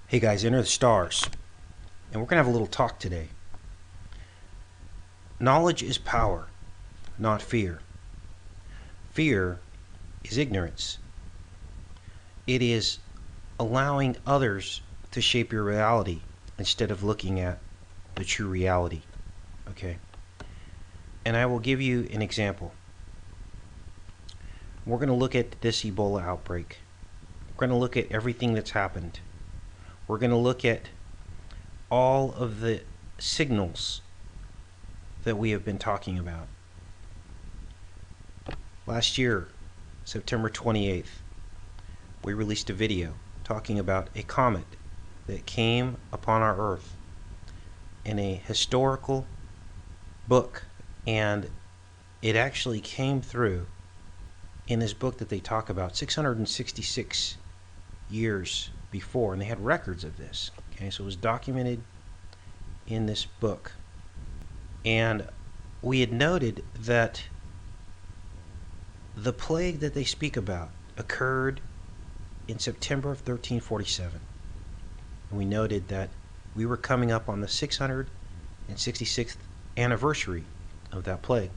Hey guys, enter the stars. And we're going to have a little talk today. Knowledge is power, not fear. Fear is ignorance. It is allowing others to shape your reality instead of looking at the true reality. Okay? And I will give you an example. We're going to look at this Ebola outbreak. We're going to look at everything that's happened. We're going to look at all of the signals that we have been talking about. Last year, September 28th, we released a video talking about a comet that came upon our Earth in a historical book, and it actually came through in this book that they talk about 666 years before, and they had records of this. Okay, so it was documented in this book. And we had noted that the plague that they speak about occurred in September of 1347. And we noted that we were coming up on the 666th anniversary of that plague.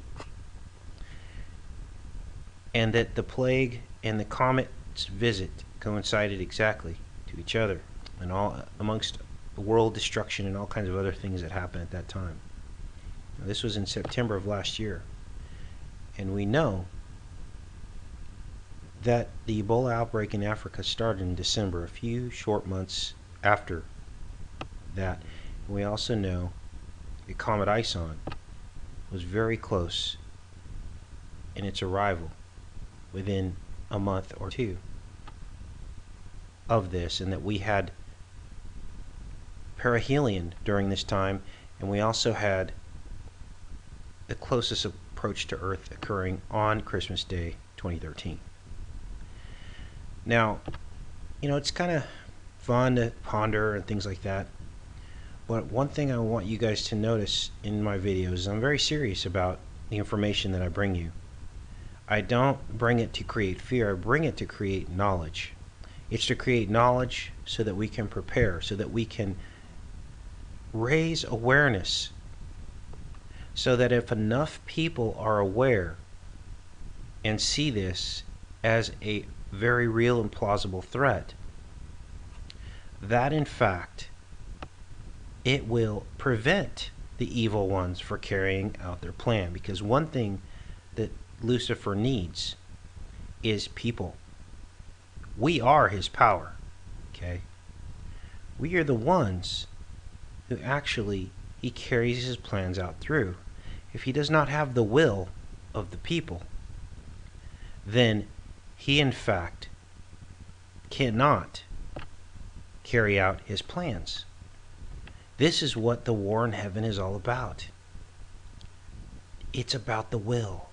And that the plague and the comet's visit coincided exactly to each other, and all amongst world destruction and all kinds of other things that happened at that time. Now, this was in September of last year. And we know that the Ebola outbreak in Africa started in December, a few short months after that. We also know the comet Ison was very close in its arrival, within a month or two of this, and that we had perihelion during this time, and we also had the closest approach to Earth occurring on Christmas Day 2013. Now, it's kind of fun to ponder and things like that, but one thing I want you guys to notice in my videos is I'm very serious about the information that I bring you. I don't bring it to create fear, I bring it to create knowledge. It's to create knowledge so that we can prepare, so that we can raise awareness, so that if enough people are aware and see this as a very real and plausible threat, that in fact it will prevent the evil ones from carrying out their plan. Because one thing that Lucifer needs is people. We are his power. Okay? We are the ones who actually he carries his plans out through. If he does not have the will of the people, then he in fact cannot carry out his plans. This is what the war in heaven is all about. It's about the will.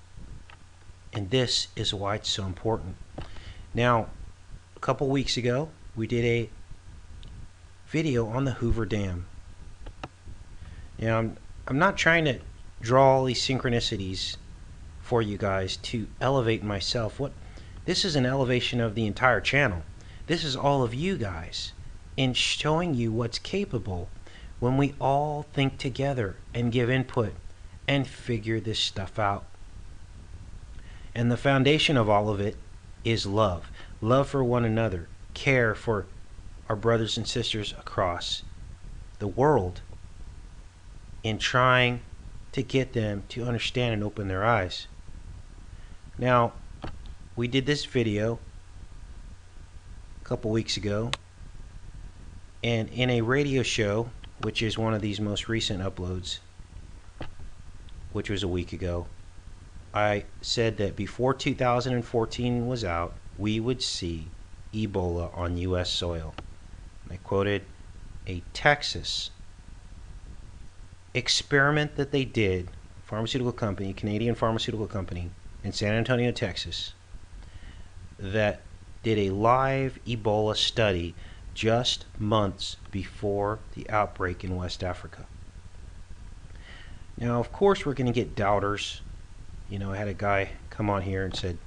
And this is why it's so important. Now, a couple weeks ago, we did a video on the Hoover Dam. I'm not trying to draw all these synchronicities for you guys to elevate myself. This is an elevation of the entire channel. This is all of you guys in showing you what's capable when we all think together and give input and figure this stuff out. And the foundation of all of it is love. Love for one another. Care for our brothers and sisters across the world, in trying to get them to understand and open their eyes. Now, we did this video a couple weeks ago, and in a radio show, which is one of these most recent uploads, which was a week ago, I said that before 2014 was out, we would see Ebola on U.S. soil. And I quoted a Texas experiment that they did, pharmaceutical company, Canadian pharmaceutical company in San Antonio, Texas, that did a live Ebola study just months before the outbreak in West Africa. Now, of course, we're going to get doubters. I had a guy come on here and said,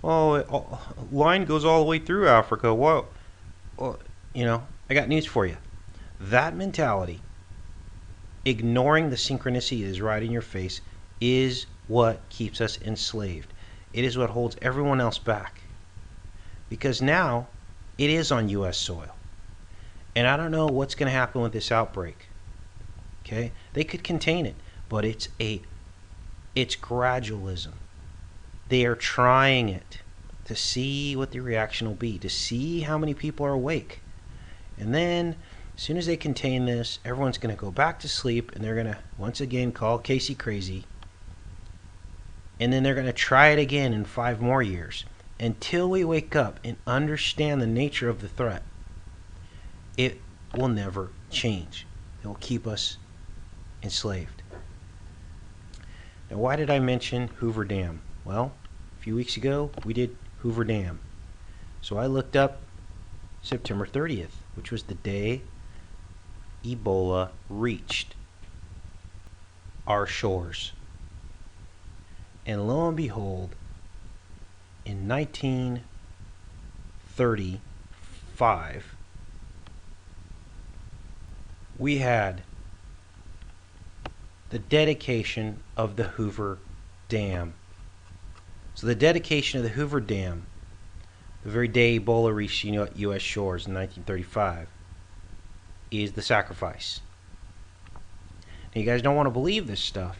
"Oh, line goes all the way through Africa. What?" Well, I got news for you. That mentality, ignoring the synchronicity that is right in your face, is what keeps us enslaved. It is what holds everyone else back. Because now it is on U.S. soil. And I don't know what's going to happen with this outbreak. Okay? They could contain it, but it's gradualism. They are trying it to see what the reaction will be, to see how many people are awake. And then, as soon as they contain this, everyone's going to go back to sleep, and they're going to once again call Casey crazy. And then they're going to try it again in 5 more years until we wake up and understand the nature of the threat. It will never change. It will keep us enslaved. Now, why did I mention Hoover Dam? Well, a few weeks ago, we did Hoover Dam. So I looked up September 30th, which was the day Ebola reached our shores. And lo and behold, in 1935, we had the dedication of the Hoover Dam. So the dedication of the Hoover Dam, the very day Ebola reached U.S. shores in 1935, is the sacrifice. Now, you guys don't want to believe this stuff,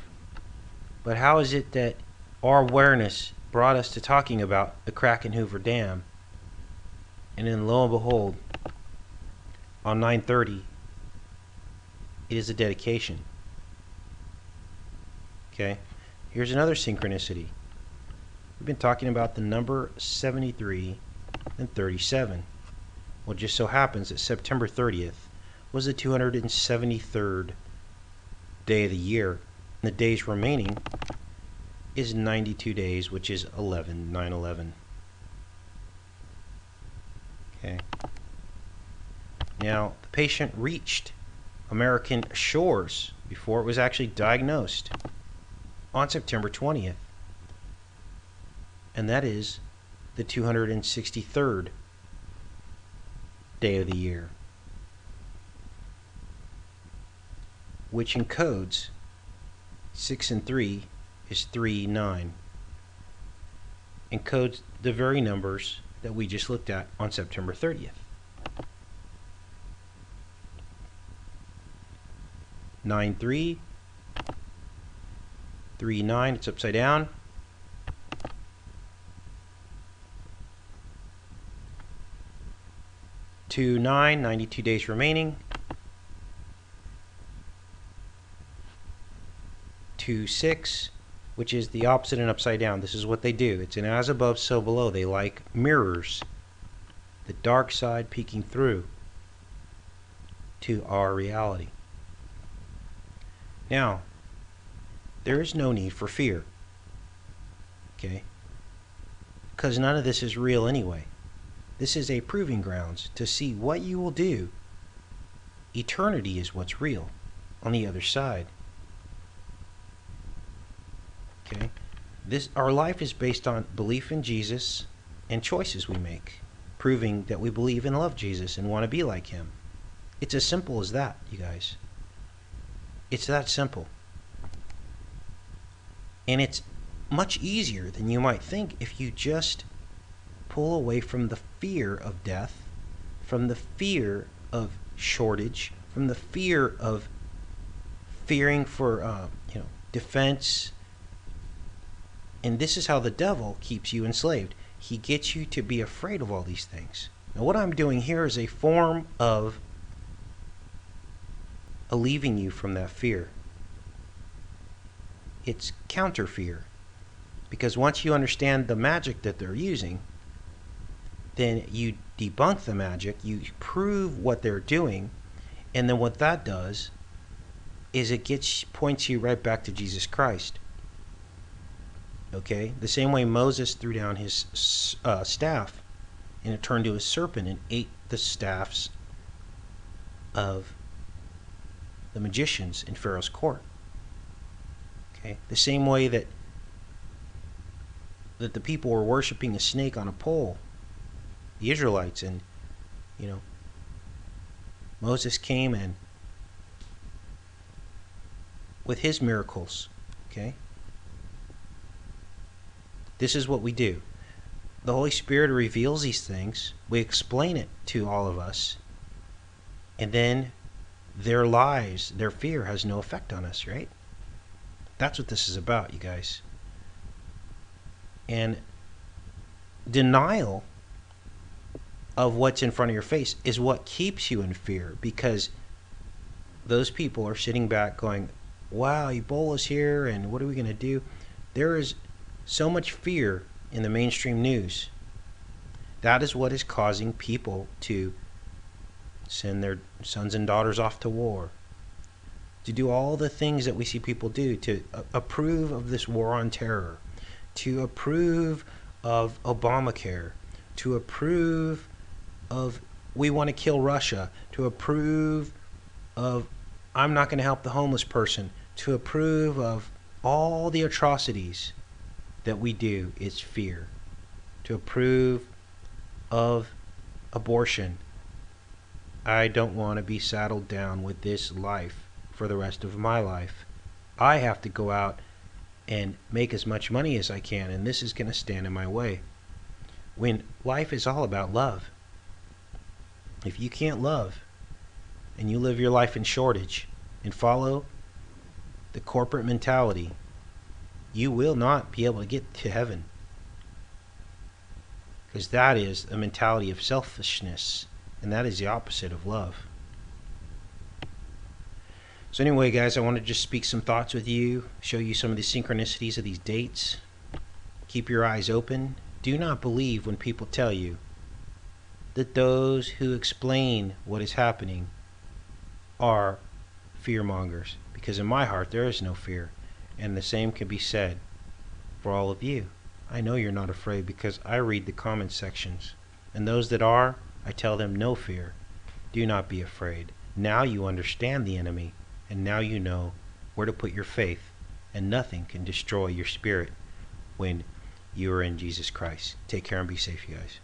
but how is it that our awareness brought us to talking about the crack in Hoover Dam, and then lo and behold, on 9/30, it is a dedication. Okay, here's another synchronicity. We've been talking about the number 73 and 37. Well, it just so happens that September 30th was the 273rd day of the year. And the days remaining is 92 days, which is 9/11. Okay. Now, the patient reached American shores before it was actually diagnosed on September 20th. And that is the 263rd day of the year, which encodes 6 and 3 is 3-9. Encodes the very numbers that we just looked at on September 30th. 9-3, 3-9, it's upside down. 2-9, 92 days remaining. 2-6, which is the opposite and upside down. This is what they do. It's an as above, so below. They like mirrors, the dark side peeking through to our reality. Now, there is no need for fear, okay? Because none of this is real anyway. This is a proving grounds to see what you will do. Eternity is what's real on the other side. Okay? Our life is based on belief in Jesus and choices we make, proving that we believe and love Jesus and want to be like him. It's as simple as that, you guys. It's that simple. And it's much easier than you might think if you just pull away from the fear of death, from the fear of shortage, from the fear of fearing for defense. And this is how the devil keeps you enslaved. He gets you to be afraid of all these things. Now, what I'm doing here is a form of alleviating you from that fear. It's counter fear. Because once you understand the magic that they're using, then you debunk the magic, you prove what they're doing, and then what that does is it points you right back to Jesus Christ. Okay? The same way Moses threw down his staff, and it turned into a serpent and ate the staffs of the magicians in Pharaoh's court. Okay? The same way that the people were worshiping a snake on a pole, the Israelites, and Moses came and with his miracles, okay? This is what we do. The Holy Spirit reveals these things. We explain it to all of us. And then their lies, their fear has no effect on us, right? That's what this is about, you guys. And denial of what's in front of your face is what keeps you in fear, because those people are sitting back going, wow, Ebola's here, and what are we going to do? There is so much fear in the mainstream news. That is what is causing people to send their sons and daughters off to war, to do all the things that we see people do, to approve of this war on terror, to approve of Obamacare, to approve of we want to kill Russia, to approve of I'm not going to help the homeless person, to approve of all the atrocities that we do. It's fear. To approve of abortion. I don't want to be saddled down with this life for the rest of my life. I have to go out and make as much money as I can, and this is going to stand in my way. When life is all about love. If you can't love and you live your life in shortage and follow the corporate mentality, you will not be able to get to heaven. Because that is a mentality of selfishness, and that is the opposite of love. So anyway, guys, I want to just speak some thoughts with you, show you some of the synchronicities of these dates. Keep your eyes open. Do not believe when people tell you that those who explain what is happening are fear-mongers, because in my heart there is no fear, and the same can be said for all of you. I know you're not afraid because I read the comment sections, and those that are, I tell them no fear. Do not be afraid. Now you understand the enemy, and now you know where to put your faith, and nothing can destroy your spirit when you are in Jesus Christ. Take care and be safe, you guys.